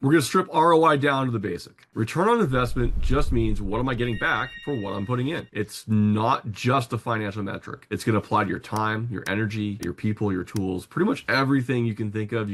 We're going to strip ROI down to the basic. Return on investment just means what am I getting back for what I'm putting in? It's not just a financial metric. It's going to apply to your time, your energy, your people, your tools, pretty much everything you can think of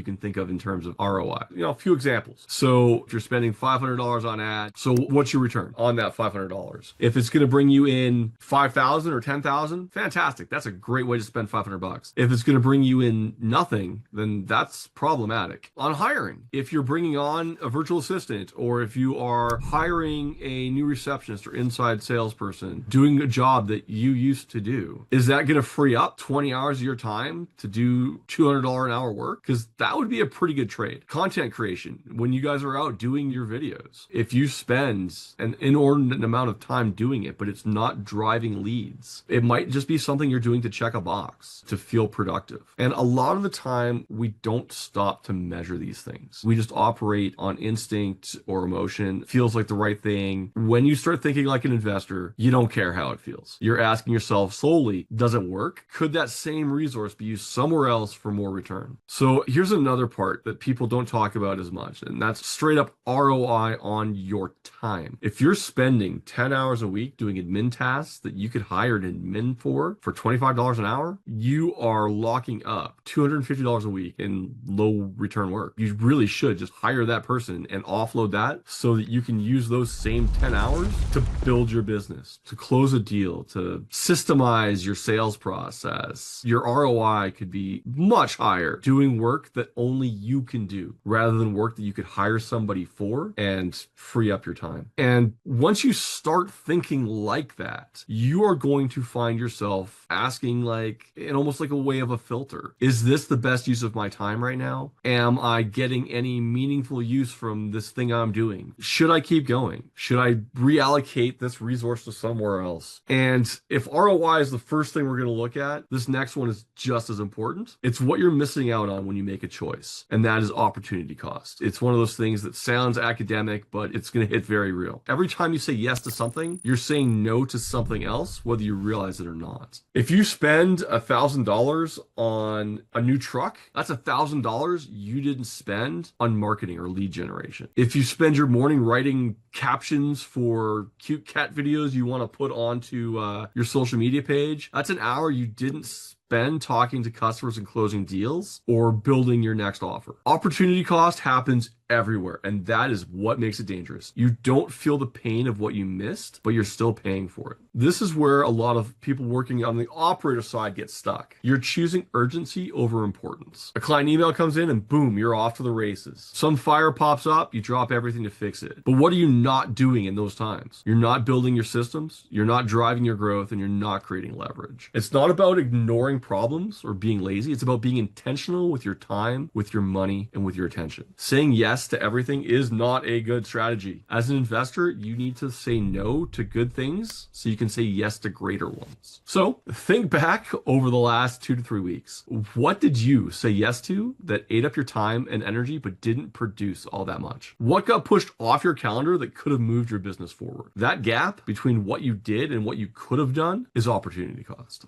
in terms of ROI. A few examples. So if you're spending $500 on ads, so what's your return on that $500? If it's going to bring you in 5,000 or 10,000, fantastic. That's a great way to spend $500. If it's going to bring you in nothing, then that's problematic. On hiring, if you're bringing on a virtual assistant, or if you are hiring a new receptionist or inside salesperson doing a job that you used to do, is that going to free up 20 hours of your time to do $200 an hour work? Because that would be a pretty good trade. Content creation, when you guys are out doing your videos, if you spend an inordinate amount of time doing it, but it's not driving leads, it might just be something you're doing to check a box to feel productive. And a lot of the time, we don't stop to measure these things. We just operate on instinct or emotion. Feels like the right thing. When you start thinking like an investor, you don't care how it feels. You're asking yourself solely, does it work? Could that same resource be used somewhere else for more return? So here's another part that people don't talk about as much, and that's straight up ROI on your time. If you're spending 10 hours a week doing admin tasks that you could hire an admin for $25 an hour, you are locking up $250 a week in low return work. You really should just hire that person and offload that so that you can use those same 10 hours to build your business, to close a deal, to systemize your sales process. Your ROI could be much higher doing work that only you can do rather than work that you could hire somebody for and free up your time. And once you start thinking like that, you are going to find yourself asking like in almost like a way of a filter. Is this the best use of my time right now? Am I getting any meaningful use from this thing I'm doing? Should I keep going? Should I reallocate this resource to somewhere else? And if ROI is the first thing we're going to look at, this next one is just as important. It's what you're missing out on when you make a choice, and that is opportunity cost. It's one of those things that sounds academic, but it's going to hit very real. Every time you say yes to something, you're saying no to something else, whether you realize it or not. If you spend $1,000 on a new truck, that's $1,000 you didn't spend on marketing or lead generation. If you spend your morning writing captions for cute cat videos you want to put onto your social media page, that's an hour you didn't spend talking to customers and closing deals or building your next offer. Opportunity cost happens everywhere, and that is what makes it dangerous. You don't feel the pain of what you missed, but you're still paying for it. This is where a lot of people working on the operator side get stuck. You're choosing urgency over importance. A client email comes in and boom, you're off to the races. Some fire pops up, you drop everything to fix it. But what are you not doing in those times? You're not building your systems, you're not driving your growth, and you're not creating leverage. It's not about ignoring problems or being lazy. It's about being intentional with your time, with your money, and with your attention. Saying yes to everything is not a good strategy. As an investor, you need to say no to good things so you can say yes to greater ones. So think back over the last 2 to 3 weeks. What did you say yes to that ate up your time and energy but didn't produce all that much? What got pushed off your calendar that could have moved your business forward? That gap between what you did and what you could have done is opportunity cost.